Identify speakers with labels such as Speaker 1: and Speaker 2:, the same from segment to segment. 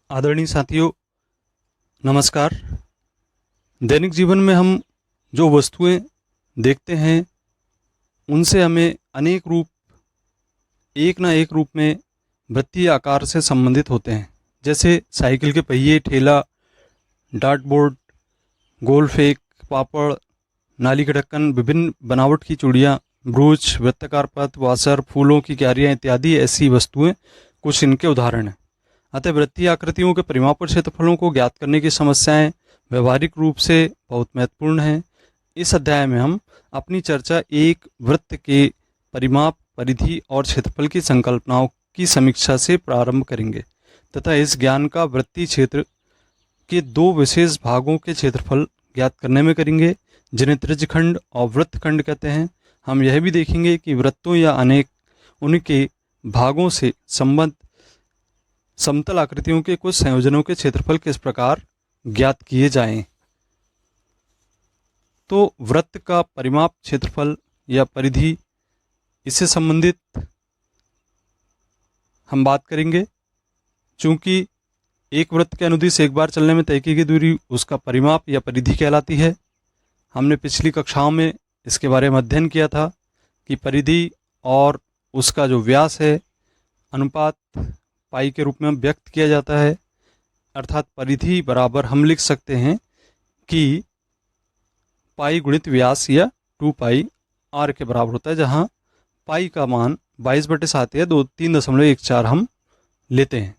Speaker 1: आदरणीय साथियों, नमस्कार। दैनिक जीवन में हम जो वस्तुएं देखते हैं उनसे हमें अनेक रूप, एक ना एक रूप में वृत्तीय आकार से संबंधित होते हैं। जैसे साइकिल के पहिए, ठेला, डार्टबोर्ड, गोल फेंक, पापड़, नाली के ढक्कन, विभिन्न बनावट की चूड़ियाँ, ब्रूच, वृत्ताकार पथ, वासर, फूलों की क्यारियाँ इत्यादि ऐसी वस्तुएं कुछ इनके उदाहरण हैं। अतः वृत्तीय आकृतियों के परिमाप और क्षेत्रफलों को ज्ञात करने की समस्याएं व्यवहारिक रूप से बहुत महत्वपूर्ण हैं। इस अध्याय में हम अपनी चर्चा एक वृत्त के परिमाप, परिधि और क्षेत्रफल की संकल्पनाओं की समीक्षा से प्रारंभ करेंगे तथा इस ज्ञान का वृत्तीय क्षेत्र के दो विशेष भागों के क्षेत्रफल ज्ञात करने में करेंगे, जिन्हें त्रिज्यखंड और वृत्तखंड कहते हैं। हम यह भी देखेंगे कि वृत्तों या अनेक उनके भागों से संबद्ध समतल आकृतियों के कुछ संयोजनों के क्षेत्रफल किस प्रकार ज्ञात किए जाएं। तो वृत्त का परिमाप, क्षेत्रफल या परिधि, इससे संबंधित हम बात करेंगे। चूंकि एक वृत्त के अनुदिश एक बार चलने में तय की गई दूरी उसका परिमाप या परिधि कहलाती है। हमने पिछली कक्षाओं में इसके बारे में अध्ययन किया था कि परिधि और उसका जो व्यास है अनुपात पाई के रूप में व्यक्त किया जाता है। अर्थात परिधि बराबर हम लिख सकते हैं कि पाई गुणित व्यास या 2 पाई आर के बराबर होता है, जहां पाई का मान 22/7 या 3.14 हम लेते हैं।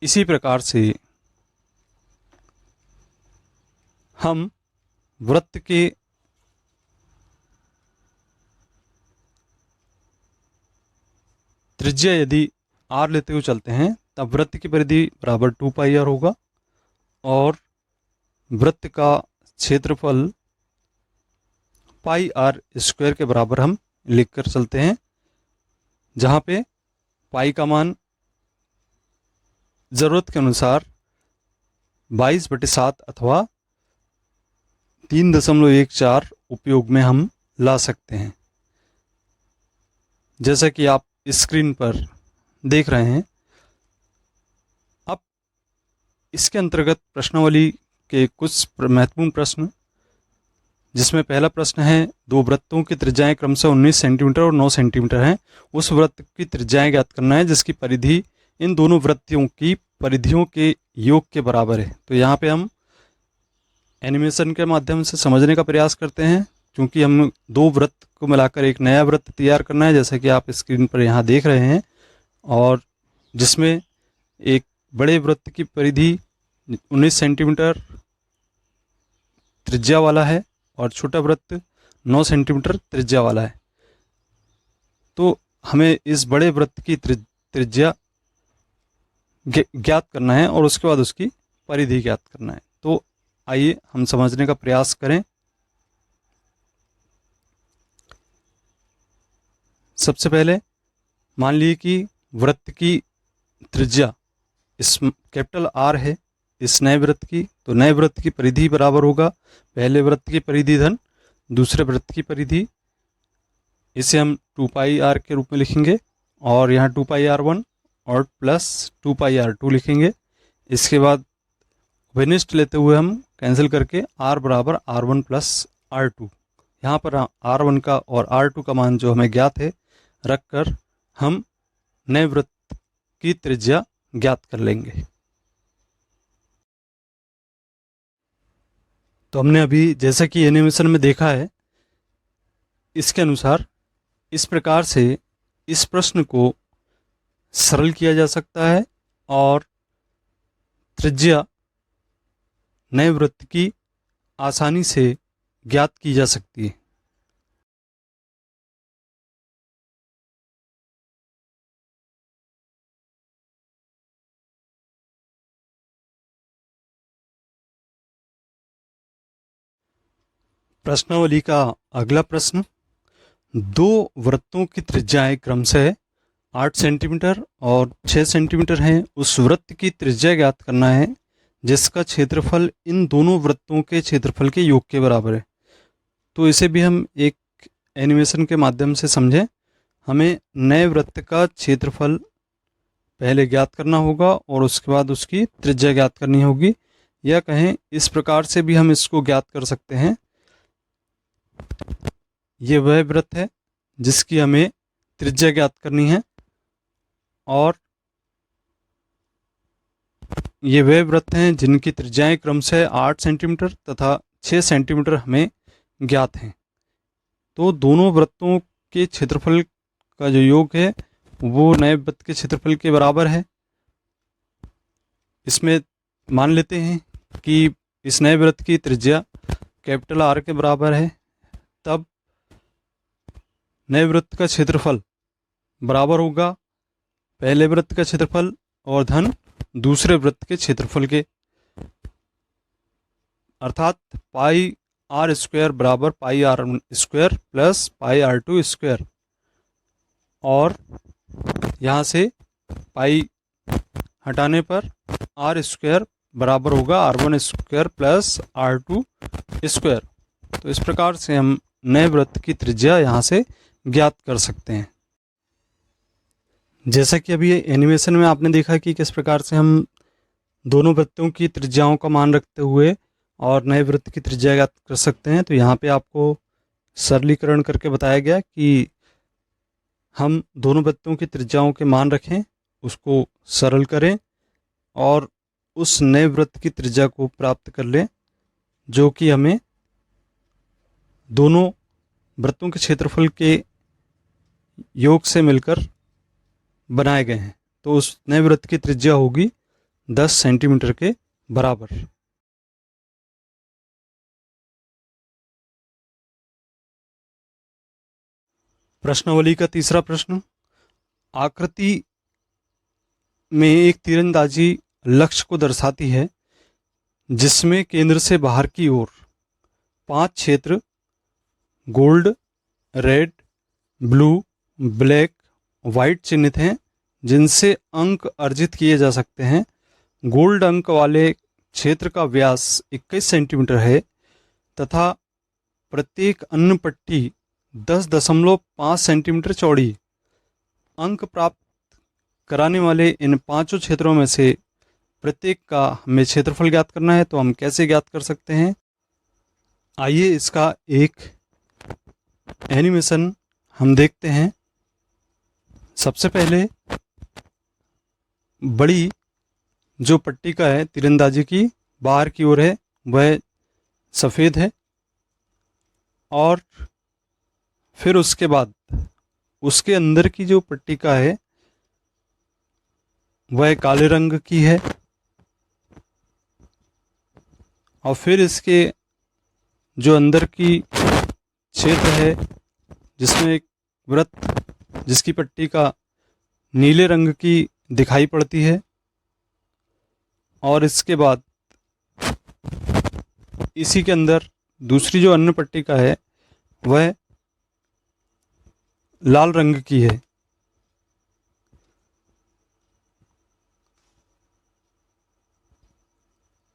Speaker 1: इसी प्रकार से हम वृत्त के त्रिज्या यदि आर लेते हुए चलते हैं तब वृत्त की परिधि बराबर 2 पाई आर होगा और वृत्त का क्षेत्रफल पाई आर स्क्वायर के बराबर हम लिखकर चलते हैं, जहां पे पाई का मान ज़रूरत के अनुसार 22/7 अथवा 3.14 उपयोग में हम ला सकते हैं। जैसा कि आप स्क्रीन पर देख रहे हैं। अब इसके अंतर्गत प्रश्नावली के कुछ महत्वपूर्ण प्रश्न, जिसमें पहला प्रश्न है, दो वृत्तों की त्रिज्याएं क्रमशः 19 सेंटीमीटर और 9 सेंटीमीटर हैं। उस वृत्त की त्रिज्याएं ज्ञात करना है जिसकी परिधि इन दोनों वृत्तियों की परिधियों के योग के बराबर है। तो यहाँ पे हम एनिमेशन के माध्यम से समझने का प्रयास करते हैं, क्योंकि हम दो वृत्त को मिलाकर एक नया वृत्त तैयार करना है, जैसा कि आप स्क्रीन पर यहाँ देख रहे हैं, और जिसमें एक बड़े वृत्त की परिधि 19 सेंटीमीटर त्रिज्या वाला है और छोटा वृत्त 9 सेंटीमीटर त्रिज्या वाला है। तो हमें इस बड़े वृत्त की त्रिज्या ज्ञात करना है और उसके बाद उसकी परिधि ज्ञात करना है। तो आइए हम समझने का प्रयास करें। सबसे पहले मान लीजिए कि वृत्त की त्रिज्या इस कैपिटल आर है इस नए वृत्त की, तो नए वृत्त की परिधि बराबर होगा पहले वृत्त की परिधि धन दूसरे वृत्त की परिधि। इसे हम 2 पाई आर के रूप में लिखेंगे और यहाँ 2 पाई R1 और प्लस 2 पाई R2 लिखेंगे। इसके बाद विनिष्ट लेते हुए हम कैंसिल करके R बराबर R1 प्लस R2, यहाँ पर R1 का और R2 का मान जो हमें ज्ञात है रखकर हम नए वृत्त की त्रिज्या ज्ञात कर लेंगे। तो हमने अभी जैसा कि एनिमेशन में देखा है, इसके अनुसार इस प्रकार से इस प्रश्न को सरल किया जा सकता है और त्रिज्या नए वृत्त की आसानी से ज्ञात की जा सकती है। प्रश्नावली का अगला प्रश्न, दो वृत्तों की त्रिज्याएं क्रमशः 8 सेंटीमीटर और 6 सेंटीमीटर हैं। उस वृत्त की त्रिज्या ज्ञात करना है जिसका क्षेत्रफल इन दोनों वृत्तों के क्षेत्रफल के योग के बराबर है। तो इसे भी हम एक एनिमेशन के माध्यम से समझें। हमें नए वृत्त का क्षेत्रफल पहले ज्ञात करना होगा और उसके बाद उसकी त्रिज्या ज्ञात करनी होगी, या कहें इस प्रकार से भी हम इसको ज्ञात कर सकते हैं। ये वह वृत्त है जिसकी हमें त्रिज्या ज्ञात करनी है, और ये वे वृत्त हैं जिनकी त्रिज्याएं क्रमशः 8 सेंटीमीटर तथा 6 सेंटीमीटर हमें ज्ञात हैं। तो दोनों वृत्तों के क्षेत्रफल का जो योग है वो नए वृत्त के क्षेत्रफल के बराबर है। इसमें मान लेते हैं कि इस नए वृत्त की त्रिज्या कैपिटल आर के बराबर है, तब नए वृत्त का क्षेत्रफल बराबर होगा पहले वृत्त का क्षेत्रफल और धन दूसरे वृत्त के क्षेत्रफल के, अर्थात पाई आर स्क्वायर बराबर pi R square plus pi R two square, और यहाँ से पाई हटाने पर आर स्क्वायर बराबर होगा R one square plus R two square. तो इस प्रकार से हम नए वृत्त की त्रिज्या यहाँ से ज्ञात कर सकते हैं। जैसा कि अभी एनिमेशन में आपने देखा कि किस प्रकार से हम दोनों वृत्तों की त्रिज्याओं का मान रखते हुए और नए वृत्त की त्रिज्या ज्ञात कर सकते हैं। तो यहाँ पे आपको सरलीकरण करके बताया गया कि हम दोनों वृत्तों की त्रिज्याओं के मान रखें, उसको सरल करें और उस नए वृत्त की त्रिज्या को प्राप्त कर लें जो कि हमें दोनों वृत्तों के क्षेत्रफल के योग से मिलकर बनाए गए हैं। तो उस नए वृत्त की त्रिज्या होगी 10 सेंटीमीटर के बराबर। प्रश्नावली का तीसरा प्रश्न, आकृति में एक तीरंदाजी लक्ष्य को दर्शाती है जिसमें केंद्र से बाहर की ओर 5 क्षेत्र gold, red, blue, black, white चिन्हित हैं जिनसे अंक अर्जित किए जा सकते हैं। गोल्ड अंक वाले क्षेत्र का व्यास 21 सेंटीमीटर है तथा प्रत्येक अन्य पट्टी 10.5 सेंटीमीटर चौड़ी। अंक प्राप्त कराने वाले इन पांचों क्षेत्रों में से प्रत्येक का हमें क्षेत्रफल ज्ञात करना है। तो हम कैसे ज्ञात कर सकते हैं, आइए इसका एक एनिमेशन हम देखते हैं। सबसे पहले बड़ी जो पट्टिका है तीरंदाजी की बाहर की ओर है वह सफ़ेद है, और फिर उसके बाद उसके अंदर की जो पट्टिका है वह काले रंग की है, और फिर इसके जो अंदर की क्षेत्र है जिसमें एक वृत्त जिसकी पट्टिका नीले रंग की दिखाई पड़ती है, और इसके बाद इसी के अंदर दूसरी जो अन्य पट्टिका है वह लाल रंग की है।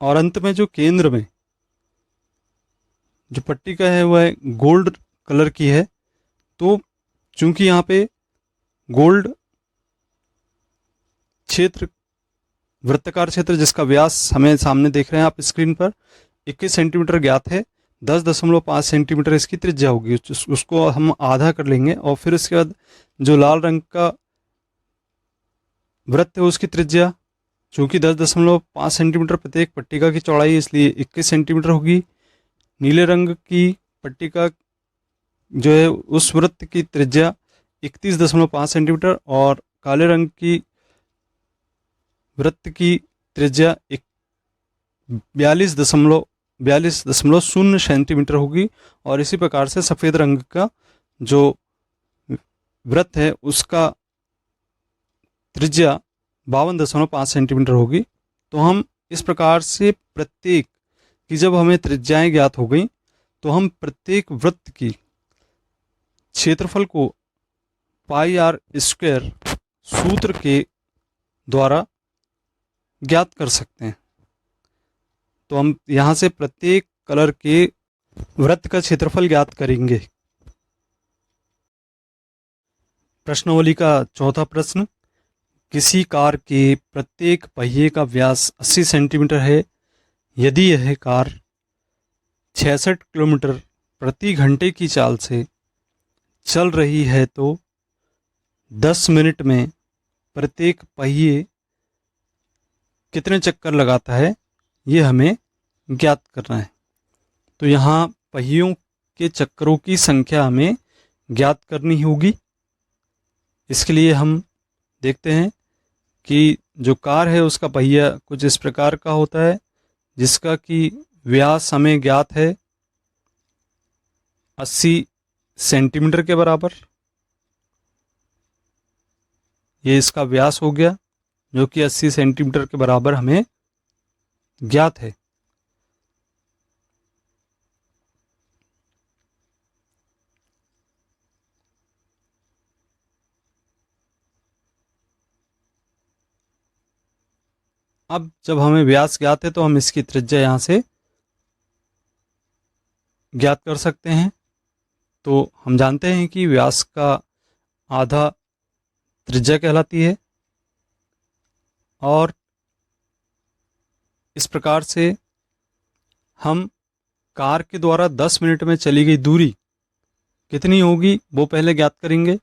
Speaker 1: और अंत में जो केंद्र में जो पट्टिका है वह गोल्ड कलर की है। तो चूंकि यहाँ पे गोल्ड क्षेत्र वृत्ताकार क्षेत्र जिसका व्यास हमें सामने देख रहे हैं आप स्क्रीन पर 21 सेंटीमीटर ज्ञात है, 10.5 सेंटीमीटर इसकी त्रिज्या होगी, उसको हम आधा कर लेंगे। और फिर इसके बाद जो लाल रंग का वृत्त है उसकी त्रिज्या चूंकि 10.5 सेंटीमीटर प्रत्येक पट्टिका की चौड़ाई इसलिए 21 सेंटीमीटर होगी। नीले रंग की पट्टिका जो है उस वृत्त की त्रिज्या 31.5 सेंटीमीटर और काले रंग की वृत्त की त्रिज्या 42.0 सेंटीमीटर होगी। और इसी प्रकार से सफ़ेद रंग का जो वृत्त है उसका त्रिज्या 52.5 सेंटीमीटर होगी। तो हम इस प्रकार से प्रत्येक की जब हमें त्रिज्याएं ज्ञात हो गई तो हम प्रत्येक वृत्त की क्षेत्रफल को पाई आर स्क्वायर सूत्र के द्वारा ज्ञात कर सकते हैं। तो हम यहाँ से प्रत्येक कलर के वृत्त का क्षेत्रफल ज्ञात करेंगे। प्रश्नावली का चौथा प्रश्न, किसी कार के प्रत्येक पहिए का व्यास 80 सेंटीमीटर है, यदि यह कार 66 किलोमीटर प्रति घंटे की चाल से चल रही है तो 10 मिनट में प्रत्येक पहिए कितने चक्कर लगाता है, ये हमें ज्ञात करना है। तो यहाँ पहियों के चक्करों की संख्या हमें ज्ञात करनी होगी। इसके लिए हम देखते हैं कि जो कार है उसका पहिया कुछ इस प्रकार का होता है, जिसका कि व्यास हमें ज्ञात है 80 सेंटीमीटर के बराबर। ये इसका व्यास हो गया जो कि 80 सेंटीमीटर के बराबर हमें ज्ञात है। अब जब हमें व्यास ज्ञात है तो हम इसकी त्रिज्या यहाँ से ज्ञात कर सकते हैं। तो हम जानते हैं कि व्यास का आधा त्रिज्या कहलाती है, और इस प्रकार से हम कार के द्वारा 10 मिनट में चली गई दूरी कितनी होगी वो पहले ज्ञात करेंगे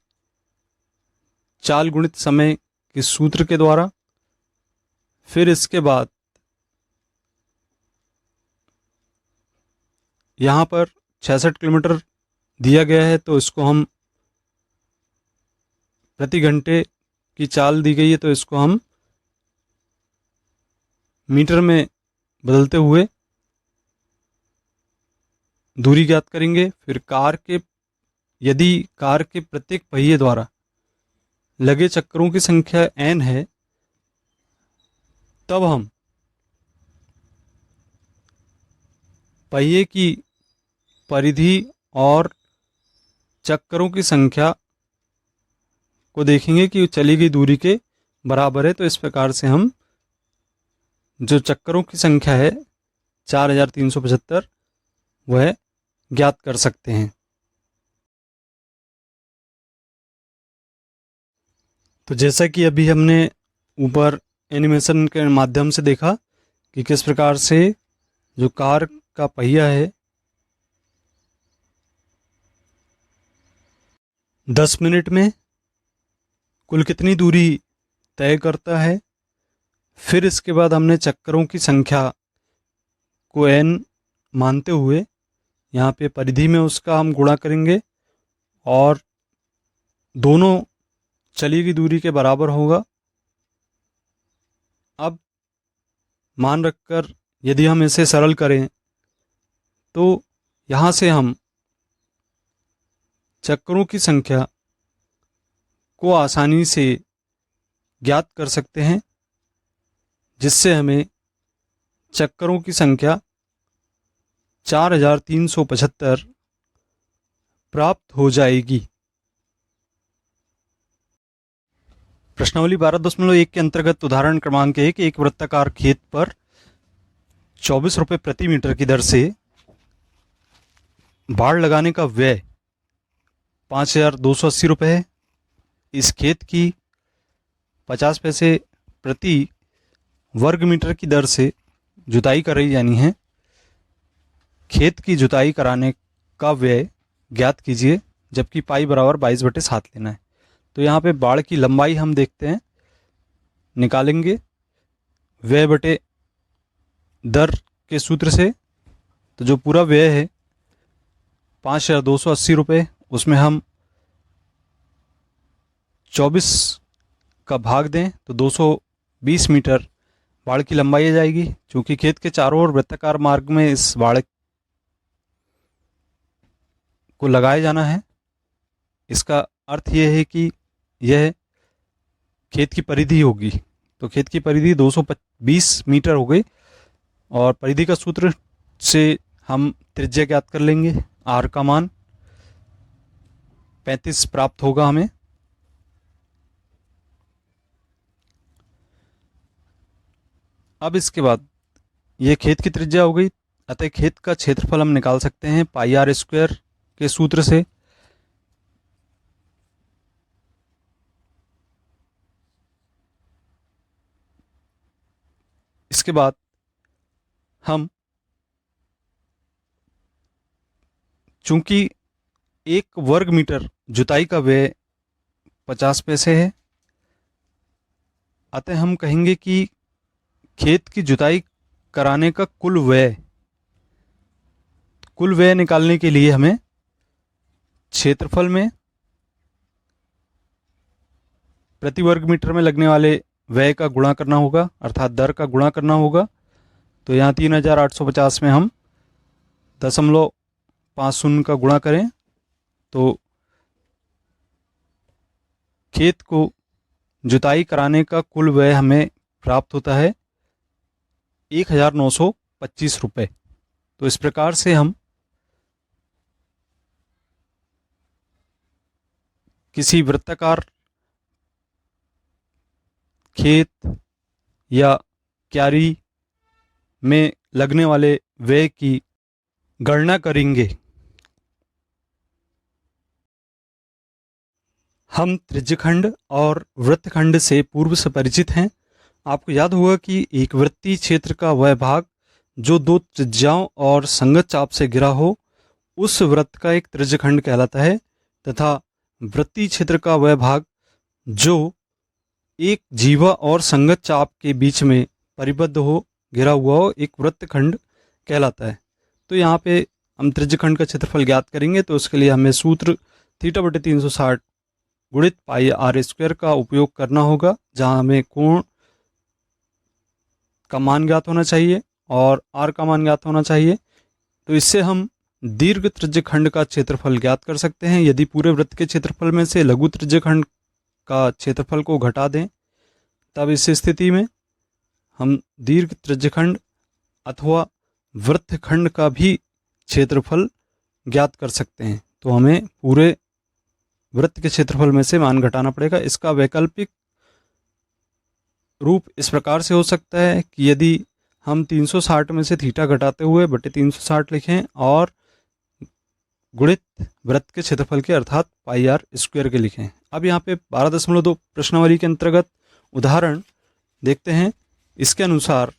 Speaker 1: चाल गुणित समय के सूत्र के द्वारा। फिर इसके बाद यहाँ पर 66 किलोमीटर दिया गया है, तो इसको हम प्रति घंटे की चाल दी गई है, तो इसको हम मीटर में बदलते हुए दूरी ज्ञात करेंगे। फिर यदि कार के प्रत्येक पहिए द्वारा लगे चक्करों की संख्या n है, तब हम पहिए की परिधि और चक्करों की संख्या को देखेंगे कि चली गई दूरी के बराबर है। तो इस प्रकार से हम जो चक्करों की संख्या है 4375 वह ज्ञात कर सकते हैं। तो जैसा कि अभी हमने ऊपर एनिमेशन के माध्यम से देखा कि किस प्रकार से जो कार का पहिया है 10 मिनट में कुल कितनी दूरी तय करता है। फिर इसके बाद हमने चक्करों की संख्या को n मानते हुए यहाँ पे परिधि में उसका हम गुणा करेंगे और दोनों चली गई दूरी के बराबर होगा। अब मान रखकर यदि हम इसे सरल करें तो यहाँ से हम चक्करों की संख्या को आसानी से ज्ञात कर सकते हैं, जिससे हमें चक्करों की संख्या 4375 प्राप्त हो जाएगी। प्रश्नावली 12.1 के अंतर्गत उदाहरण क्रमांक 1, एक वृत्ताकार खेत पर 24 रुपये प्रति मीटर की दर से बाड़ लगाने का व्यय 5280 रुपये है। इस खेत की 50 पैसे प्रति वर्ग मीटर की दर से जुताई कराई जानी है। खेत की जुताई कराने का व्यय ज्ञात कीजिए, जबकि पाई बराबर 22/7 लेना है। तो यहाँ पे बाड़ की लंबाई हम देखते हैं, निकालेंगे व्यय बटे दर के सूत्र से। तो जो पूरा व्यय है 5280 रुपये, उसमें हम 24 का भाग दें तो 220 मीटर बाड़ की लंबाई आ जाएगी। चूँकि खेत के चारों ओर वृत्ताकार मार्ग में इस बाड़ को लगाया जाना है, इसका अर्थ यह है कि यह खेत की परिधि होगी। तो खेत की परिधि 220 मीटर हो गई, और परिधि का सूत्र से हम त्रिज्या ज्ञात कर लेंगे। आर का मान 35 प्राप्त होगा हमें। अब इसके बाद ये खेत की त्रिज्या हो गई, अतः खेत का क्षेत्रफल हम निकाल सकते हैं पाई आर स्क्वायर के सूत्र से। इसके बाद हम, चूंकि 1 वर्ग मीटर जुताई का व्यय 50 पैसे है, अतः हम कहेंगे कि खेत की जुताई कराने का कुल व्यय निकालने के लिए हमें क्षेत्रफल में प्रति वर्ग मीटर में लगने वाले व्यय का गुणा करना होगा, अर्थात दर का गुणा करना होगा। तो यहाँ 3850 में हम 0.50 का गुणा करें तो खेत को जुताई कराने का कुल व्यय हमें प्राप्त होता है 1925 रुपये। तो इस प्रकार से हम किसी वृत्ताकार खेत या क्यारी में लगने वाले व्यय की गणना करेंगे। हम त्रिज्यखंड और वृत्तखंड से पूर्व से परिचित हैं। आपको याद होगा कि एक वृत्तीय क्षेत्र का वह भाग जो दो त्रिज्याओं और संगत चाप से घिरा हो, उस वृत्त का एक त्रिज्यखंड कहलाता है, तथा वृत्तीय क्षेत्र का वह भाग जो एक जीवा और संगत चाप के बीच में परिबद्ध हो, घिरा हुआ हो, एक वृत्तखंड कहलाता है। तो यहाँ पे हम त्रिज्यखंड का क्षेत्रफल ज्ञात करेंगे, तो उसके लिए हमें सूत्र θ/360 गुणित पाई आर स्क्वायर का उपयोग करना होगा, जहाँ हमें कोण का मान ज्ञात होना चाहिए और आर का मान ज्ञात होना चाहिए। तो इससे हम दीर्घ त्रिज्यखंड का क्षेत्रफल ज्ञात कर सकते हैं। यदि पूरे वृत्त के क्षेत्रफल में से लघु त्रिज्यखंड का क्षेत्रफल को घटा दें, तब इस स्थिति में हम दीर्घ त्रिज्यखंड अथवा वृत्तखंड का भी क्षेत्रफल ज्ञात कर सकते हैं। तो हमें पूरे वृत्त के क्षेत्रफल में से मान घटाना पड़ेगा। इसका वैकल्पिक रूप इस प्रकार से हो सकता है कि यदि हम 360 में से थीटा घटाते हुए बटे 360 लिखें और गुणित वृत्त के क्षेत्रफल के अर्थात पाई आर स्क्वायर के लिखें। अब यहाँ पे 12.2 प्रश्नावली के अंतर्गत उदाहरण देखते हैं। इसके अनुसार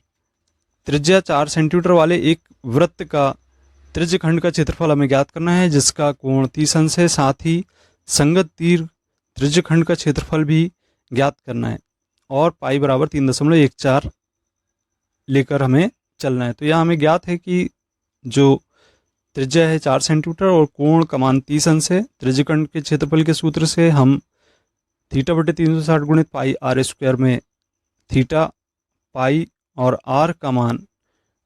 Speaker 1: त्रिज्या 4 सेंटीमीटर वाले एक वृत्त का त्रिज्यखंड का क्षेत्रफल हमें ज्ञात करना है, जिसका कोण 30 अंश है। साथ ही संगत दीर्घ त्रिज्यखंड का क्षेत्रफल भी ज्ञात करना है और पाई बराबर 3.14 लेकर हमें चलना है। तो यहाँ हमें ज्ञात है कि जो त्रिज्या है 4 सेंटीमीटर और कोण का मान 30 अंश है। त्रिज्यखंड के क्षेत्रफल के सूत्र से हम θ/360 गुणित पाई आर स्क्वायर में थीटा, पाई और आर का मान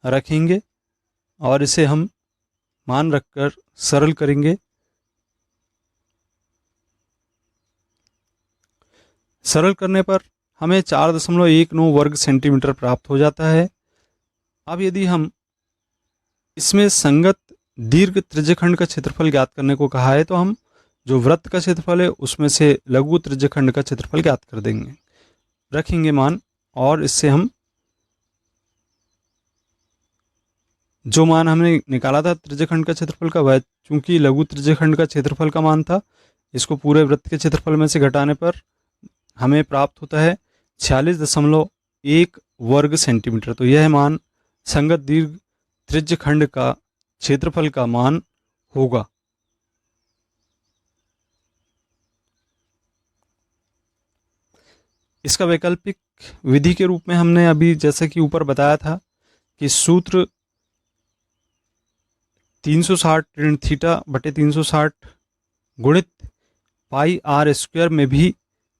Speaker 1: रखेंगे और इसे हम मान रखकर सरल करेंगे। सरल करने पर हमें 4.19 वर्ग सेंटीमीटर प्राप्त हो जाता है। अब यदि हम इसमें संगत दीर्घ त्रिज्यखंड का क्षेत्रफल ज्ञात करने को कहा है, तो हम जो वृत्त का क्षेत्रफल है उसमें से लघु त्रिज्यखंड का क्षेत्रफल ज्ञात कर देंगे, रखेंगे मान, और इससे हम जो मान हमने निकाला था त्रिज्यखंड का क्षेत्रफल का, वह चूंकि लघु त्रिज्यखंड का क्षेत्रफल का मान था, इसको पूरे वृत्त के क्षेत्रफल में से घटाने पर हमें प्राप्त होता है 46.1 वर्ग सेंटीमीटर। तो यह मान संगत दीर्घ त्रिज्यखंड का क्षेत्रफल का मान होगा। इसका वैकल्पिक विधि के रूप में हमने अभी जैसे कि ऊपर बताया था कि सूत्र 360 ऋण θ/360 गुणित पाई आर स्क्वायर में भी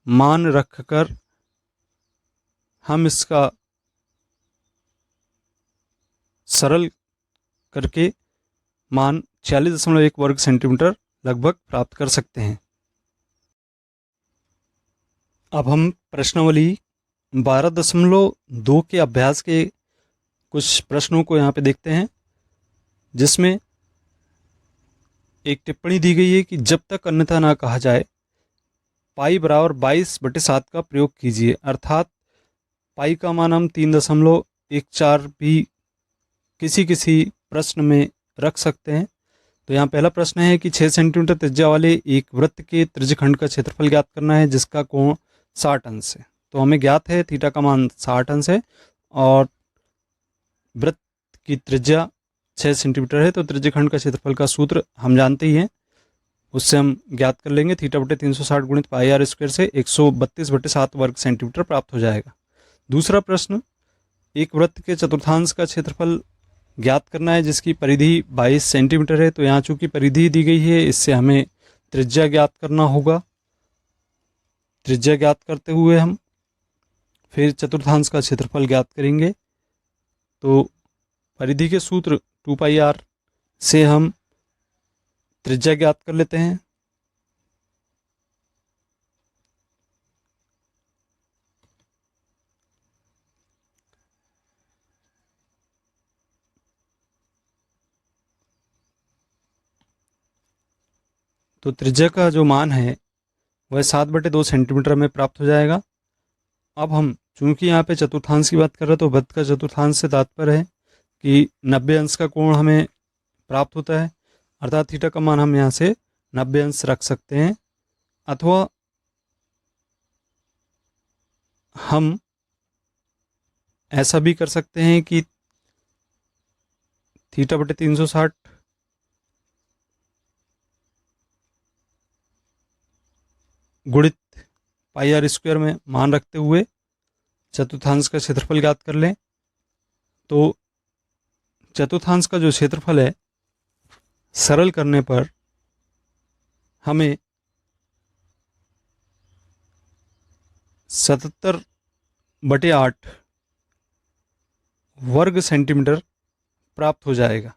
Speaker 1: मान रखकर हम इसका सरल करके मान 46.1 वर्ग सेंटीमीटर लगभग प्राप्त कर सकते हैं। अब हम प्रश्नावली 12.2 के अभ्यास के कुछ प्रश्नों को यहाँ पे देखते हैं, जिसमें एक टिप्पणी दी गई है कि जब तक अन्यथा ना कहा जाए पाई बराबर 22/7 का प्रयोग कीजिए। अर्थात पाई का मान हम 3.14 भी किसी प्रश्न में रख सकते हैं। तो यहाँ पहला प्रश्न है कि 6 सेंटीमीटर त्रिज्या वाले एक वृत्त के त्रिज्यखंड का क्षेत्रफल ज्ञात करना है, जिसका कोण 60 अंश है। तो हमें ज्ञात है थीटा का मान 60 अंश है और वृत्त की त्रिज्या 6 सेंटीमीटर है, तो त्रिज्यखंड का क्षेत्रफल का सूत्र हम जानते ही हैं, उससे हम ज्ञात कर लेंगे। थीटा बटे 360 गुणित पाई आर स्क्वायर से 132/7 वर्ग सेंटीमीटर प्राप्त हो जाएगा। दूसरा प्रश्न, एक वृत्त के चतुर्थांश का क्षेत्रफल ज्ञात करना है जिसकी परिधि 22 सेंटीमीटर है। तो यहाँ चूंकि परिधि दी गई है, इससे हमें त्रिज्या ज्ञात करना होगा। त्रिज्या ज्ञात करते हुए हम फिर चतुर्थांश का क्षेत्रफल ज्ञात करेंगे। तो परिधि के सूत्र 2 पाई आर से हम त्रिज्या ज्ञात कर लेते हैं। तो त्रिज्या का जो मान है वह 7/2 सेंटीमीटर में प्राप्त हो जाएगा। अब हम चूंकि यहाँ पे चतुर्थांश की बात कर रहे हैं, तो वृत्त का चतुर्थांश से तात्पर्य है कि 90 अंश का कोण हमें प्राप्त होता है, अर्थात थीटा का मान हम यहाँ से 90 अंश रख सकते हैं। अथवा हम ऐसा भी कर सकते हैं कि थीटा बटे 360 गुणित पाई आर स्क्वायर में मान रखते हुए चतुर्थांश का क्षेत्रफल ज्ञात कर लें। तो चतुर्थांश का जो क्षेत्रफल है, सरल करने पर हमें 77/8 वर्ग सेंटीमीटर प्राप्त हो जाएगा।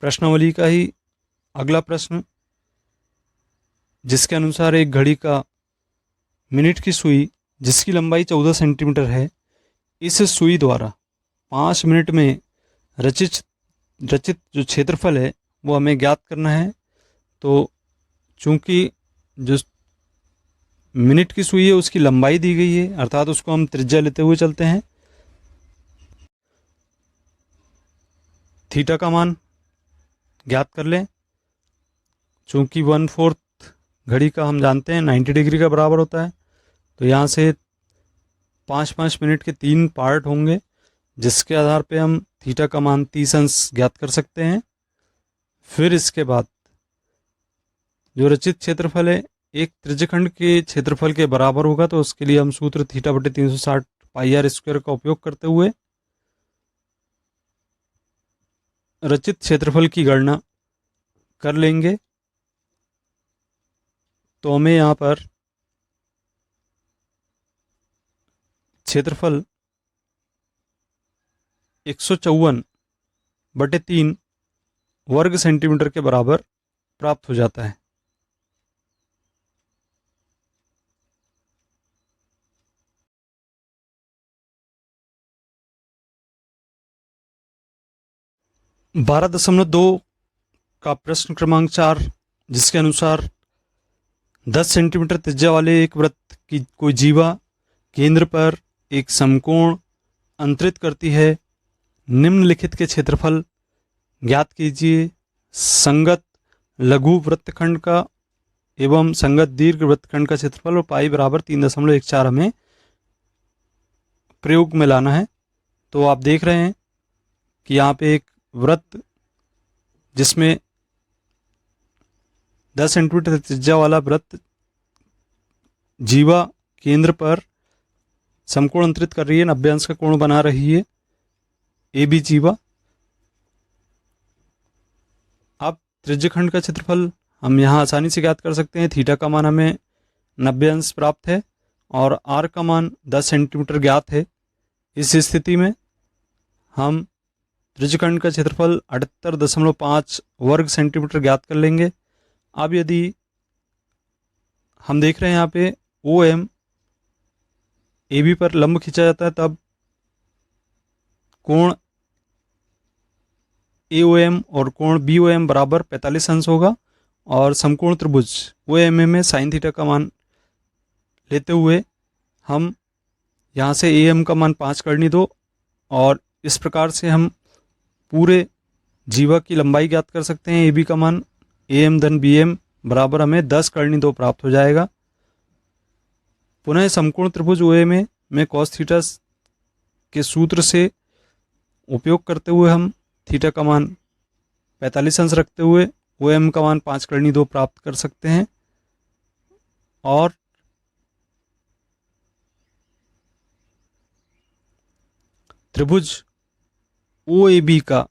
Speaker 1: प्रश्नावली का ही अगला प्रश्न, जिसके अनुसार एक घड़ी का मिनट की सुई जिसकी लंबाई 14 सेंटीमीटर है, इस सुई द्वारा 5 मिनट में रचित जो क्षेत्रफल है वो हमें ज्ञात करना है। तो चूंकि जो मिनट की सुई है उसकी लंबाई दी गई है, अर्थात उसको हम त्रिज्या लेते हुए चलते हैं। थीटा का मान ज्ञात कर लें। चूंकि 1/4 घड़ी का हम जानते हैं 90 डिग्री का बराबर होता है, तो यहाँ से 5-5 मिनट के 3 पार्ट होंगे, जिसके आधार पे हम थीटा का मान 30 अंश ज्ञात कर सकते हैं। फिर इसके बाद जो रचित क्षेत्रफल है एक त्रिज्यखंड के क्षेत्रफल के बराबर होगा, तो उसके लिए हम सूत्र थीटा बटे 360 पाई आर स्क्वायर का उपयोग करते हुए रचित क्षेत्रफल की गणना कर लेंगे। तो हमें यहाँ पर क्षेत्रफल 154/3 वर्ग सेंटीमीटर के बराबर प्राप्त हो जाता है। बारह दशमलव दो का प्रश्न क्रमांक 4, जिसके अनुसार 10 सेंटीमीटर त्रिज्या वाले एक वृत्त की कोई जीवा केंद्र पर एक समकोण अंतरित करती है। निम्नलिखित के क्षेत्रफल ज्ञात कीजिए। संगत लघु वृत्तखंड का एवं संगत दीर्घ वृत्तखंड का क्षेत्रफल और पाई बराबर 3.14 हमें प्रयोग में लाना है। तो आप देख रहे हैं कि यहाँ पे एक वृत्त जिसमें 10 सेंटीमीटर त्रिज्या वाला वृत्त जीवा केंद्र पर समकोण अंतरित कर रही है, 90 अंश का कोण बना रही है, ए बी जीवा। अब त्रिज्यखंड का क्षेत्रफल हम यहाँ आसानी से ज्ञात कर सकते हैं। थीटा का मान हमें 90 अंश प्राप्त है और आर का मान 10 सेंटीमीटर ज्ञात है। इस स्थिति में हम त्रिज्यखंड का क्षेत्रफल 78.5 वर्ग सेंटीमीटर ज्ञात कर लेंगे। अब यदि हम देख रहे हैं यहाँ पे ओ एम ए बी पर लंब खींचा जाता है, तब कोण ए ओ एम और कोण बी ओ एम बराबर 45 अंश होगा। और समकोण त्रिभुज ओ एम ए में साइन थीटा का मान लेते हुए हम यहाँ से ए एम का मान 5 करनी दो, और इस प्रकार से हम पूरे जीवा की लंबाई ज्ञात कर सकते हैं। ए बी का मान ए एम धन बी एम बराबर हमें 10 करनी दो प्राप्त हो जाएगा। पुनः समकोण त्रिभुज ओ ए में में cos थीटा के सूत्र से उपयोग करते हुए हम थीटा का मान 45 अंश रखते हुए OM का मान 5/2 प्राप्त कर सकते हैं। और त्रिभुज OAB का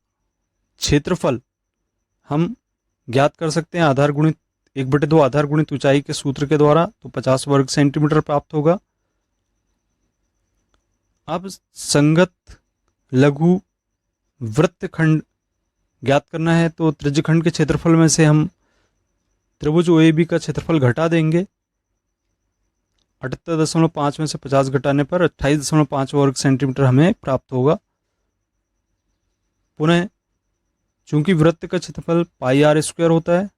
Speaker 1: क्षेत्रफल हम ज्ञात कर सकते हैं आधार गुणित 1/2 आधार गुणित ऊंचाई के सूत्र के द्वारा, तो 50 वर्ग सेंटीमीटर प्राप्त होगा। अब संगत लघु वृत्तखंड ज्ञात करना है, तो त्रिज्यखंड के क्षेत्रफल में से हम त्रिभुज OAB का क्षेत्रफल घटा देंगे। 78.5 में से 50 घटाने पर 28.5 वर्ग सेंटीमीटर हमें प्राप्त होगा। पुनः चूंकि वृत्त का क्षेत्रफल πr² होता है,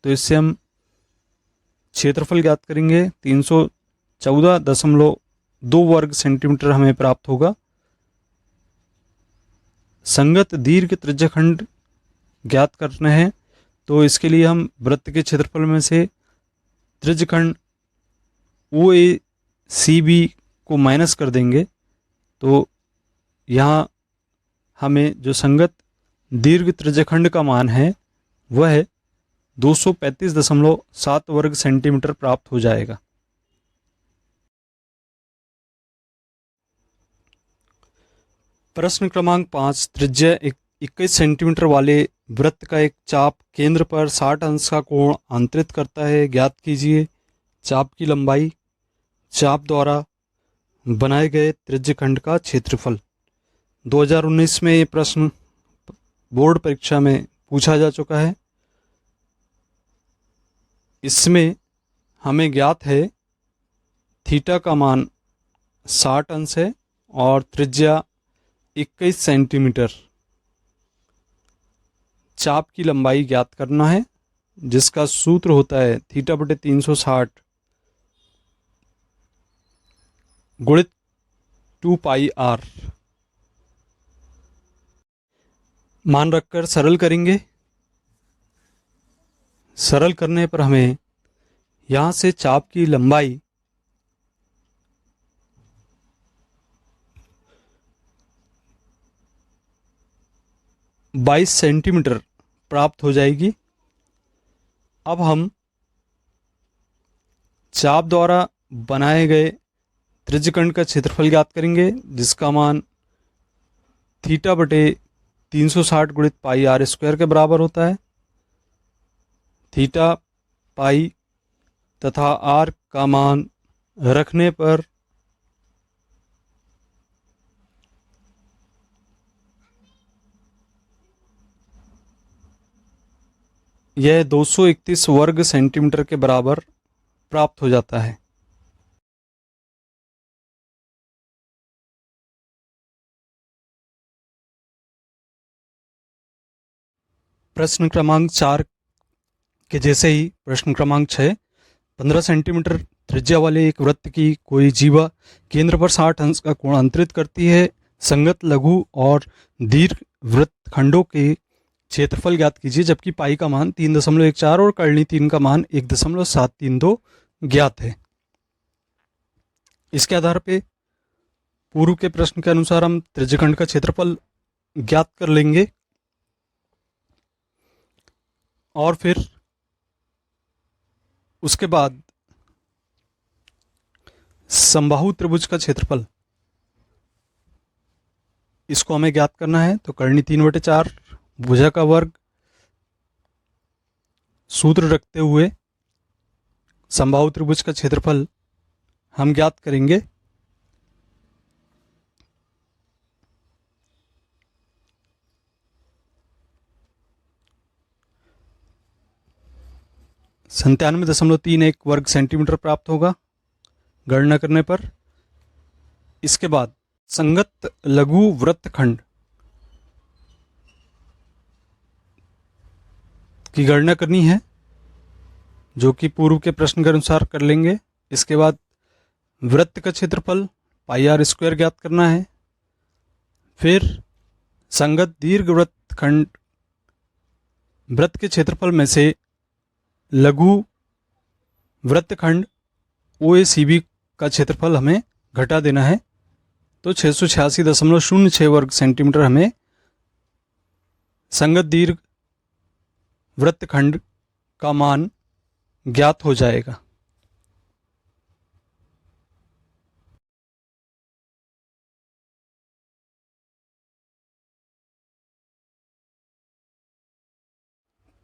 Speaker 1: तो इससे हम क्षेत्रफल ज्ञात करेंगे। 314.2 वर्ग सेंटीमीटर हमें प्राप्त होगा। संगत दीर्घ त्रिज्यखंड ज्ञात करना है, तो इसके लिए हम वृत्त के क्षेत्रफल में से त्रिज्यखंड OACB को माइनस कर देंगे, तो यहाँ हमें जो संगत दीर्घ त्रिज्यखंड का मान है वह 235.7 वर्ग सेंटीमीटर प्राप्त हो जाएगा। प्रश्न क्रमांक 5, त्रिज्या 21 सेंटीमीटर वाले वृत्त का एक चाप केंद्र पर 60 अंश का कोण अंतरित करता है, ज्ञात कीजिए चाप की लंबाई, चाप द्वारा बनाए गए त्रिज्यखंड का क्षेत्रफल। 2019 में ये प्रश्न बोर्ड परीक्षा में पूछा जा चुका है। इसमें हमें ज्ञात है थीटा का मान 60 अंश है और त्रिज्या 21 सेंटीमीटर। चाप की लंबाई ज्ञात करना है, जिसका सूत्र होता है θ/360 गुणित 2πr। मान रखकर सरल करेंगे। सरल करने पर हमें यहाँ से चाप की लंबाई बाईस सेंटीमीटर प्राप्त हो जाएगी। अब हम चाप द्वारा बनाए गए त्रिज्यखंड का क्षेत्रफल ज्ञात करेंगे, जिसका मान θ/360 गुणित πr² के बराबर होता है। थीटा, पाई तथा आर का मान रखने पर यह 231 वर्ग सेंटीमीटर के बराबर प्राप्त हो जाता है। प्रश्न क्रमांक 4 के जैसे ही प्रश्न क्रमांक 6, 15 सेंटीमीटर त्रिज्या वाले एक वृत्त की कोई जीवा केंद्र पर 60 अंश का कोण अंतरित करती है। संगत लघु और दीर्घ वृत्तखंडों के क्षेत्रफल ज्ञात कीजिए, जबकि पाई का मान 3.14 और कर्णी 3 का मान 1.732 ज्ञात है। इसके आधार पे पूर्व के प्रश्न के अनुसार हम त्रिज्यखंड का क्षेत्रफल ज्ञात कर लेंगे और फिर उसके बाद समबाहु त्रिभुज का क्षेत्रफल, इसको हमें ज्ञात करना है। तो कर्णी 3/4 भुजा का वर्ग सूत्र रखते हुए समबाहु त्रिभुज का क्षेत्रफल हम ज्ञात करेंगे। (97.31 वर्ग सेंटीमीटर प्राप्त होगा गणना करने पर। इसके बाद संगत लघु वृत्तखंड की गणना करनी है, जो कि पूर्व के प्रश्न के अनुसार कर लेंगे। इसके बाद वृत्त का क्षेत्रफल πr² ज्ञात करना है। फिर संगत दीर्घ वृत्तखंड वृत्त के क्षेत्रफल में से लघु वृत्तखंड OACB का क्षेत्रफल हमें घटा देना है, तो 686.06 वर्ग सेंटीमीटर हमें संगत दीर्घ वृत्तखंड का मान ज्ञात हो जाएगा।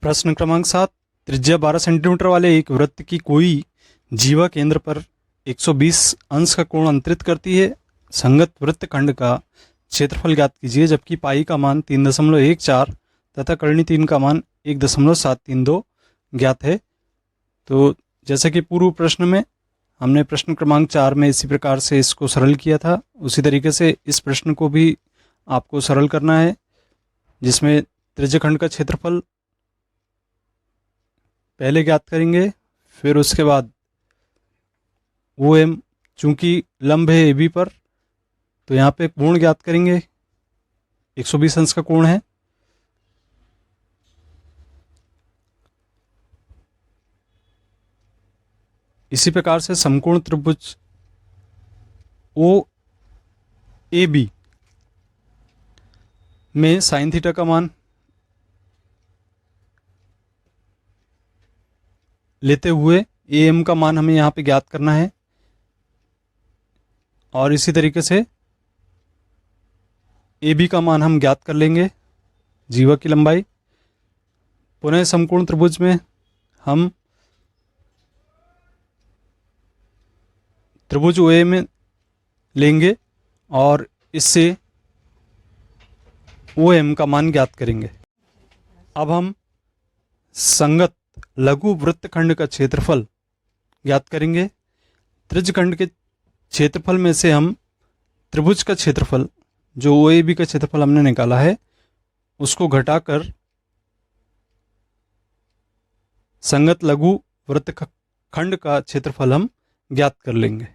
Speaker 1: प्रश्न क्रमांक 7, त्रिज्या 12 सेंटीमीटर वाले एक वृत्त की कोई जीवा केंद्र पर 120 अंश का कोण अंतरित करती है। संगत वृत्तखंड का क्षेत्रफल ज्ञात कीजिए, जबकि पाई का मान 3.14 तथा कर्णी 3 का मान 1.732 ज्ञात है। तो जैसा कि पूर्व प्रश्न में हमने प्रश्न क्रमांक 4 में इसी प्रकार से इसको सरल किया था, उसी तरीके से इस प्रश्न को भी आपको सरल करना है, जिसमें त्रिज्यखंड का क्षेत्रफल पहले ज्ञात करेंगे, फिर उसके बाद ओ एम, चूंकि लंब है ए बी पर, तो यहाँ पे कोण ज्ञात करेंगे, 120 अंश का कोण है। इसी प्रकार से समकोण त्रिभुज ओ ए बी में साइन थीटा का मान लेते हुए ए एम का मान हमें यहाँ पे ज्ञात करना है, और इसी तरीके से ए बी का मान हम ज्ञात कर लेंगे, जीवा की लंबाई। पुनः समकोण त्रिभुज में हम त्रिभुज ओ ए में लेंगे और इससे ओ एम का मान ज्ञात करेंगे। अब हम संगत लघु वृत्तखंड का क्षेत्रफल ज्ञात करेंगे। त्रिज्यखंड के क्षेत्रफल में से हम त्रिभुज का क्षेत्रफल, जो ओ ए बी का क्षेत्रफल हमने निकाला है, उसको घटाकर संगत लघु वृत्तखंड का क्षेत्रफल हम ज्ञात कर लेंगे।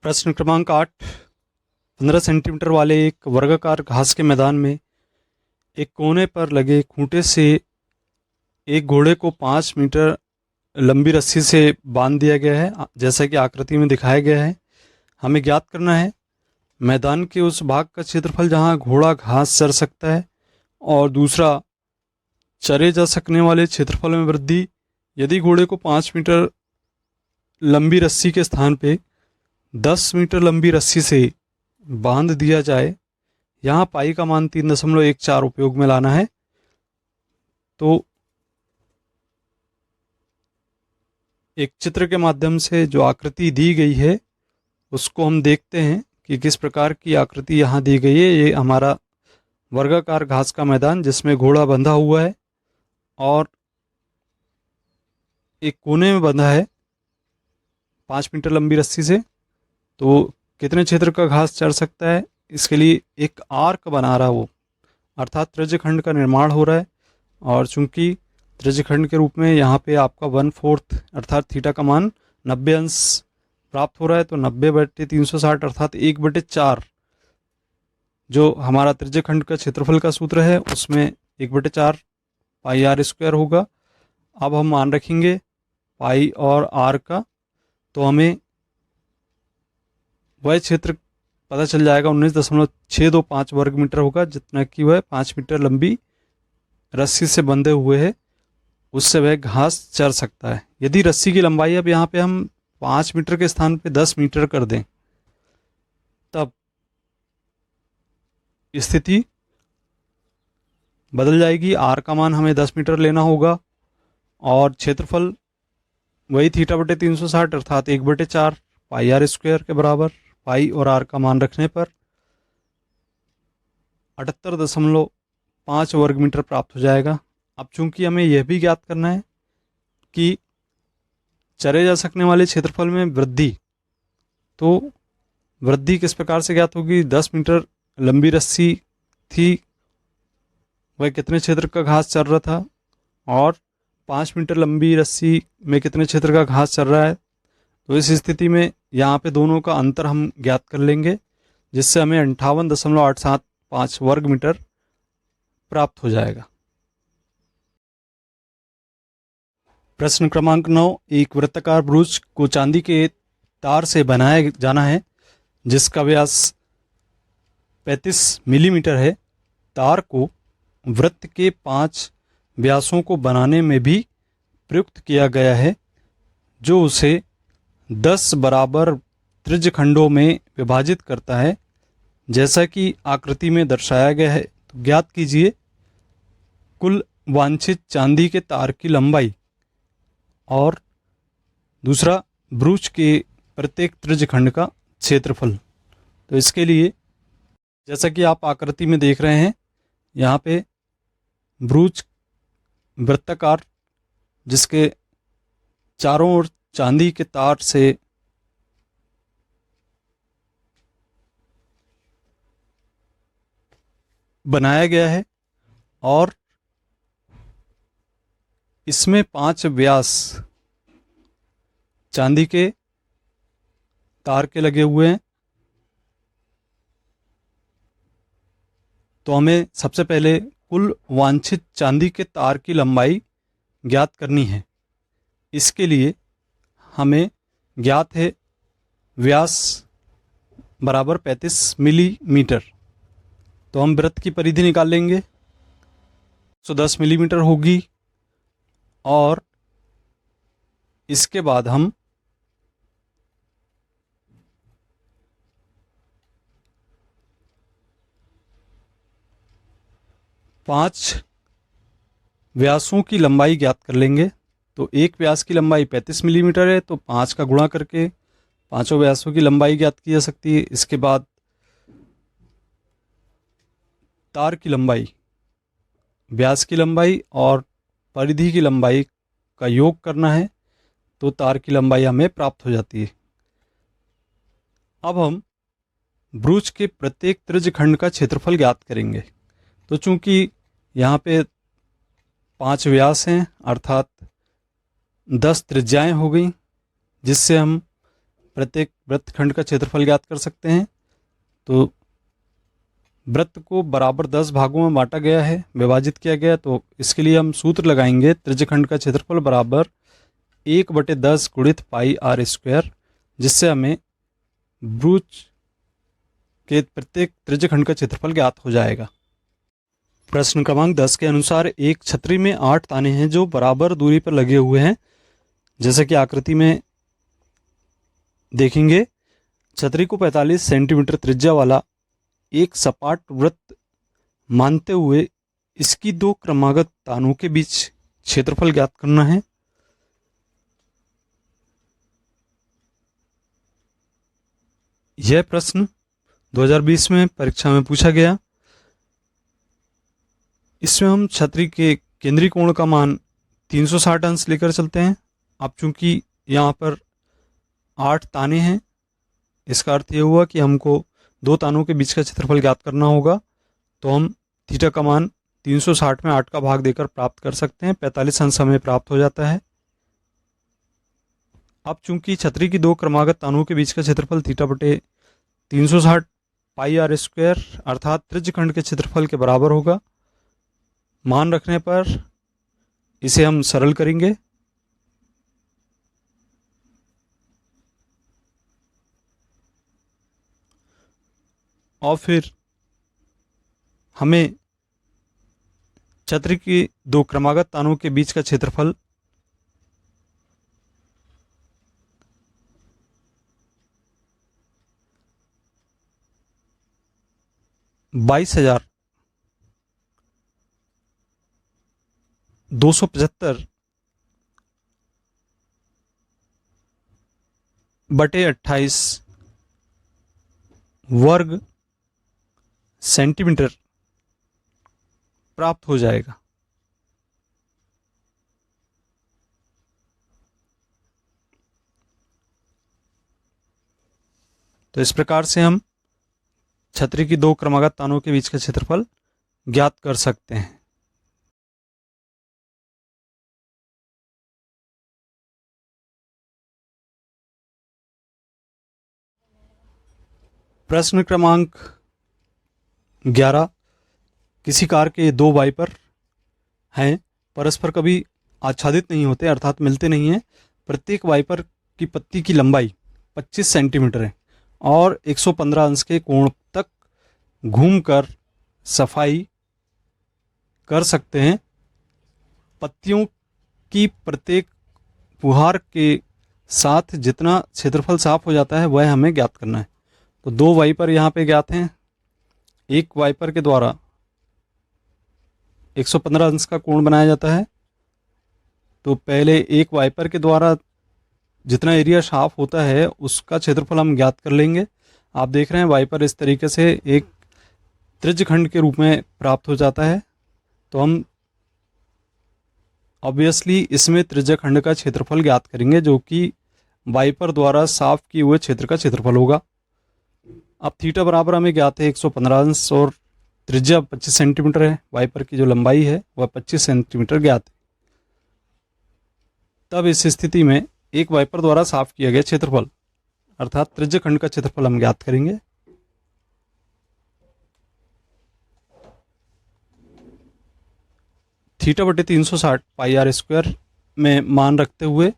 Speaker 1: प्रश्न क्रमांक 8, 15 सेंटीमीटर वाले एक वर्गाकार घास के मैदान में एक कोने पर लगे खूंटे से एक घोड़े को 5 मीटर लंबी रस्सी से बांध दिया गया है, जैसा कि आकृति में दिखाया गया है। हमें ज्ञात करना है मैदान के उस भाग का क्षेत्रफल जहां घोड़ा घास चर सकता है, और दूसरा चरे जा सकने वाले क्षेत्रफल में वृद्धि। यदि घोड़े को 5 मीटर लंबी रस्सी के स्थान पे 10 मीटर लंबी रस्सी से बांध दिया जाए, यहाँ पाई का मान 3.14 उपयोग में लाना है। तो एक चित्र के माध्यम से जो आकृति दी गई है उसको हम देखते हैं कि किस प्रकार की आकृति यहाँ दी गई है। ये हमारा वर्गाकार घास का मैदान, जिसमें घोड़ा बंधा हुआ है और एक कोने में बंधा है 5 मीटर लंबी रस्सी से। तो कितने क्षेत्र का घास चर सकता है, इसके लिए एक आर्क बना रहा वो, अर्थात त्रिज्यखंड का निर्माण हो रहा है। और चूंकि त्रिज्यखंड के रूप में यहाँ पे आपका 1/4 अर्थात थीटा का मान 90 अंश प्राप्त हो रहा है, तो 90/360 अर्थात 1/4 जो हमारा त्रिज्यखंड का क्षेत्रफल का सूत्र है, उसमें 1/4 पाई आर स्क्वायर होगा। अब हम मान रखेंगे पाई और आर का, तो हमें वह क्षेत्र पता चल जाएगा 19.625 वर्ग मीटर होगा, जितना कि वह 5 मीटर लंबी रस्सी से बंधे हुए है, उससे वह घास चर सकता है। यदि रस्सी की लंबाई अब यहाँ पे हम 5 मीटर के स्थान पे 10 मीटर कर दें, तब स्थिति बदल जाएगी। आर का मान हमें 10 मीटर लेना होगा और क्षेत्रफल वही θ/360 अर्थात 1/4 पाई आर स्क्वायर के बराबर। पाई और आर का मान रखने पर 78.5 वर्ग मीटर प्राप्त हो जाएगा। अब चूंकि हमें यह भी ज्ञात करना है कि चरे जा सकने वाले क्षेत्रफल में वृद्धि, तो वृद्धि किस प्रकार से ज्ञात होगी। 10 मीटर लंबी रस्सी थी, वह कितने क्षेत्र का घास चर रहा था, और 5 मीटर लंबी रस्सी में कितने क्षेत्र का घास चल रहा है। तो इस स्थिति में यहाँ पे दोनों का अंतर हम ज्ञात कर लेंगे, जिससे हमें 58.875 वर्ग मीटर प्राप्त हो जाएगा। प्रश्न क्रमांक 9, एक वृत्ताकार ब्रूच को चांदी के तार से बनाया जाना है जिसका व्यास 35 मिलीमीटर है। तार को वृत्त के 5 व्यासों को बनाने में भी प्रयुक्त किया गया है, जो उसे 10 बराबर त्रिज्यखंडों में विभाजित करता है, जैसा कि आकृति में दर्शाया गया है। तो ज्ञात कीजिए कुल वांछित चांदी के तार की लंबाई और दूसरा ब्रूच के प्रत्येक त्रिज्यखंड का क्षेत्रफल। तो इसके लिए जैसा कि आप आकृति में देख रहे हैं, यहाँ पे ब्रूच वृत्ताकार जिसके चारों ओर चांदी के तार से बनाया गया है और इसमें 5 व्यास चांदी के तार के लगे हुए हैं। तो हमें सबसे पहले कुल वांछित चांदी के तार की लंबाई ज्ञात करनी है। इसके लिए हमें ज्ञात है व्यास बराबर 35 मिलीमीटर। तो हम वृत्त की परिधि निकाल लेंगे, 110 मिलीमीटर होगी और इसके बाद हम पांच व्यासों की लंबाई ज्ञात कर लेंगे। तो एक व्यास की लंबाई 35 मिलीमीटर है, तो 5 का गुणा करके पांचों व्यासों की लंबाई ज्ञात की जा सकती है। इसके बाद तार की लंबाई, व्यास की लंबाई और परिधि की लंबाई का योग करना है, तो तार की लंबाई हमें प्राप्त हो जाती है। अब हम ब्रूच के प्रत्येक त्रिज्यखंड का क्षेत्रफल ज्ञात करेंगे। तो चूंकि यहाँ पे 5 व्यास हैं, अर्थात 10 त्रिज्याएं हो गई, जिससे हम प्रत्येक वृत्तखंड का क्षेत्रफल ज्ञात कर सकते हैं। तो वृत्त को बराबर 10 भागों में बांटा गया है, विभाजित किया गया। तो इसके लिए हम सूत्र लगाएंगे, त्रिज्यखंड का क्षेत्रफल बराबर 1/10 गुणित पाई आर स्क्वायर, जिससे हमें ब्रूच के प्रत्येक त्रिज्यखंड का क्षेत्रफल ज्ञात हो जाएगा। प्रश्न क्रमांक 10 के अनुसार एक छतरी में 8 ताने हैं जो बराबर दूरी पर लगे हुए हैं। जैसे कि आकृति में देखेंगे, छतरी को 45 सेंटीमीटर त्रिज्या वाला एक सपाट वृत्त मानते हुए इसकी 2 क्रमागत तानों के बीच क्षेत्रफल ज्ञात करना है। यह प्रश्न 2020 में परीक्षा में पूछा गया। इसमें हम छतरी के केंद्रीय कोण का मान 360 अंश लेकर चलते हैं। अब चूंकि यहाँ पर 8 ताने हैं, इसका अर्थ यह हुआ कि हमको 2 तानों के बीच का क्षेत्रफल ज्ञात करना होगा। तो हम थीटा का मान 360 में 8 का भाग देकर प्राप्त कर सकते हैं। 45 अंश हमें प्राप्त हो जाता है। अब चूंकि छतरी की 2 क्रमागत तानों के बीच का क्षेत्रफल थीटा बटे 360 पाई आर स्क्वायर अर्थात त्रिज्यखंड के क्षेत्रफल के बराबर होगा, मान रखने पर इसे हम सरल करेंगे। और फिर हमें छतरी की 2 क्रमागत तानों के बीच का क्षेत्रफल 22,275 बटे 28 वर्ग सेंटीमीटर प्राप्त हो जाएगा। तो इस प्रकार से हम छतरी की 2 क्रमागत तानों के बीच का क्षेत्रफल ज्ञात कर सकते हैं। प्रश्न क्रमांक 11। किसी कार के दो वाइपर हैं, परस्पर कभी आच्छादित नहीं होते अर्थात मिलते नहीं हैं। प्रत्येक वाइपर की पत्ती की लंबाई 25 सेंटीमीटर है और 115 अंश के कोण तक घूमकर सफाई कर सकते हैं। पत्तियों की प्रत्येक फुहार के साथ जितना क्षेत्रफल साफ हो जाता है वह हमें ज्ञात करना है। तो दो वाइपर यहाँ पे ज्ञात हैं। एक वाइपर के द्वारा 115 अंश का कोण बनाया जाता है। तो पहले एक वाइपर के द्वारा जितना एरिया साफ होता है उसका क्षेत्रफल हम ज्ञात कर लेंगे। आप देख रहे हैं वाइपर इस तरीके से एक त्रिज्यखंड के रूप में प्राप्त हो जाता है। तो हम ऑब्वियसली इसमें त्रिज्यखंड का क्षेत्रफल ज्ञात करेंगे जो कि वाइपर द्वारा साफ किए हुए क्षेत्र का क्षेत्रफल होगा। अब थीटा बराबर हमें ज्ञात है 115 अंश और त्रिज्या 25 सेंटीमीटर है। वाइपर की जो लंबाई है वह 25 सेंटीमीटर ज्ञात है। तब इस स्थिति में एक वाइपर द्वारा साफ किया गया क्षेत्रफल अर्थात त्रिज्यखंड का क्षेत्रफल हम ज्ञात करेंगे। थीटा बटे 360 पाई आर स्क्वायर में मान रखते हुए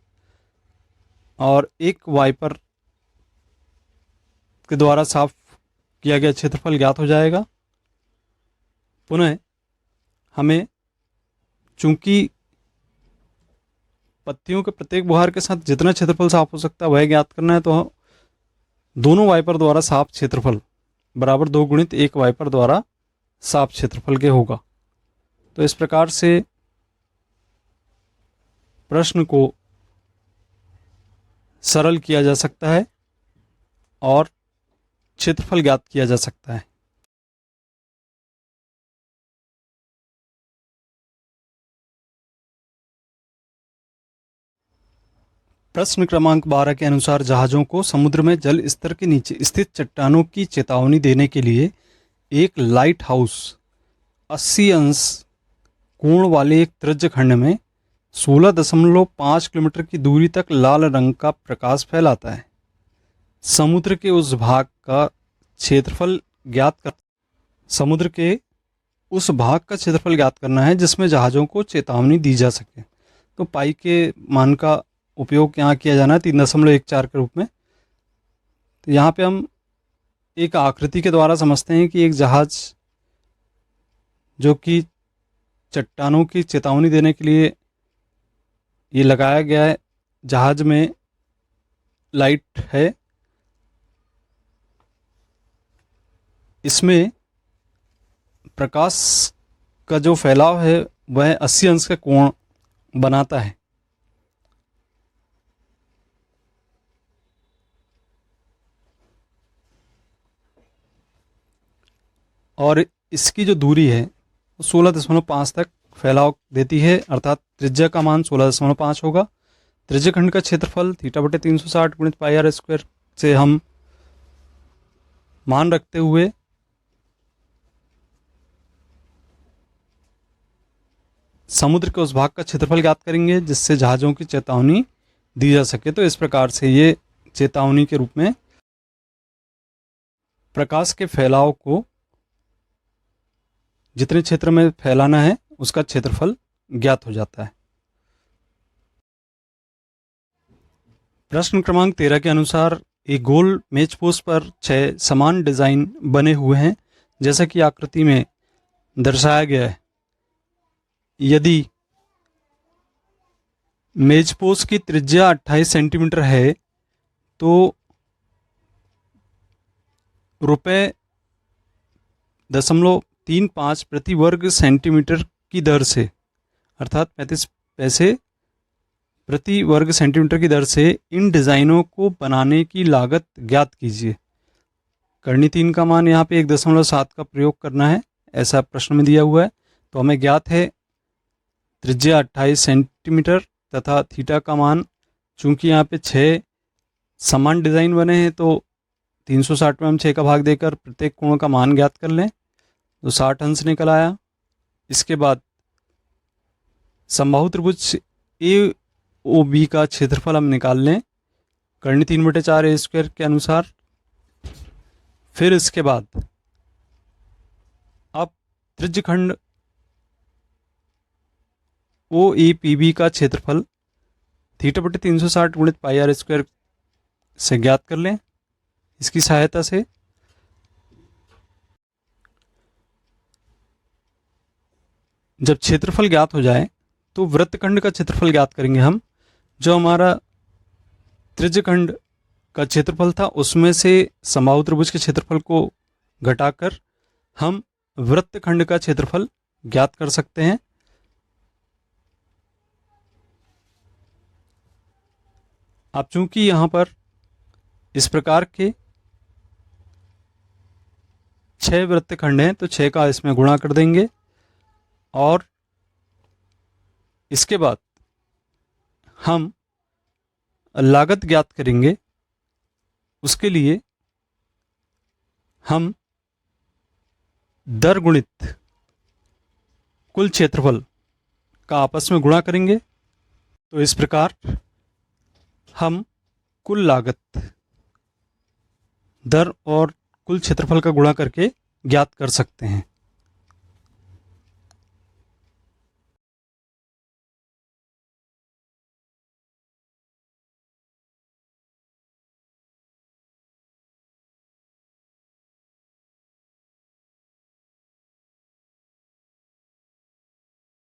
Speaker 1: और एक वाइपर के द्वारा साफ किया गया क्षेत्रफल ज्ञात हो जाएगा। पुनः हमें चूंकि पत्तियों के प्रत्येक बुहार के साथ जितना क्षेत्रफल साफ हो सकता है वह ज्ञात करना है, तो दोनों वाइपर द्वारा साफ क्षेत्रफल बराबर 2 गुणित एक वाइपर द्वारा साफ क्षेत्रफल के होगा। तो इस प्रकार से प्रश्न को सरल किया जा सकता है और क्षेत्रफल ज्ञात किया जा सकता है। प्रश्न क्रमांक 12 के अनुसार जहाज़ों को समुद्र में जल स्तर के नीचे स्थित चट्टानों की चेतावनी देने के लिए एक लाइट हाउस 80 अंश कोण वाले एक त्रिज्यखंड में 16.5 किलोमीटर की दूरी तक लाल रंग का प्रकाश फैलाता है। समुद्र के उस भाग का क्षेत्रफल ज्ञात करना है जिसमें जहाज़ों को चेतावनी दी जा सके। तो पाई के मान का उपयोग यहाँ किया जाना है 3.14 के रूप में। तो यहाँ पे हम एक आकृति के द्वारा समझते हैं कि एक जहाज जो कि चट्टानों की चेतावनी देने के लिए ये लगाया गया है, जहाज में लाइट है। इसमें प्रकाश का जो फैलाव है वह 80 अंश का कोण बनाता है। और इसकी जो दूरी है 16.5 तक फैलाव देती है अर्थात त्रिज्या का मान 16.5 होगा। त्रिज्यखंड का क्षेत्रफल थीटा बटे 360 गुणित पाई आर स्क्वायर से हम मान रखते हुए समुद्र के उस भाग का क्षेत्रफल ज्ञात करेंगे जिससे जहाज़ों की चेतावनी दी जा सके। तो इस प्रकार से ये चेतावनी के रूप में प्रकाश के फैलाव को जितने क्षेत्र में फैलाना है उसका क्षेत्रफल ज्ञात हो जाता है। प्रश्न क्रमांक 13 के अनुसार एक गोल मेज पोस्ट पर 6 समान डिजाइन बने हुए हैं जैसा कि आकृति में दर्शाया गया है। यदि मेज पोस्ट की त्रिज्या 28 सेंटीमीटर है तो ₹.35 प्रति वर्ग सेंटीमीटर की दर से अर्थात 35 पैसे प्रति वर्ग सेंटीमीटर की दर से इन डिज़ाइनों को बनाने की लागत ज्ञात कीजिए। करनी 3 का मान यहाँ पे 1.7 का प्रयोग करना है, ऐसा प्रश्न में दिया हुआ है। तो हमें ज्ञात है त्रिज्या 28 सेंटीमीटर तथा थीटा का मान, चूंकि यहाँ पे 6 समान डिज़ाइन बने हैं तो 360 में हम 6 का भाग देकर प्रत्येक कोण का मान ज्ञात कर लें तो 60 अंश निकल आया। इसके बाद समबाहु त्रिभुज AOB का क्षेत्रफल हम निकाल लें। करनी 3/4 A² के अनुसार फिर इसके बाद अब त्रिज्यखंड ओ ए पी बी का क्षेत्रफल थीटा बटे 360 गुणित पाई आर स्क्वायर से ज्ञात कर लें। इसकी सहायता से जब क्षेत्रफल ज्ञात हो जाए तो वृत्तखंड का क्षेत्रफल ज्ञात करेंगे हम। जो हमारा त्रिज्यखंड का क्षेत्रफल था उसमें से समबाहु त्रिभुज के क्षेत्रफल को घटाकर हम वृत्तखंड का क्षेत्रफल ज्ञात कर सकते हैं। अब चूंकि यहाँ पर इस प्रकार के 6 वृत्तखंड हैं तो 6 का इसमें गुणा कर देंगे और इसके बाद हम लागत ज्ञात करेंगे। उसके लिए हम दर गुणित कुल क्षेत्रफल का आपस में गुणा करेंगे। तो इस प्रकार हम कुल लागत दर और कुल क्षेत्रफल का गुणा करके ज्ञात कर सकते हैं।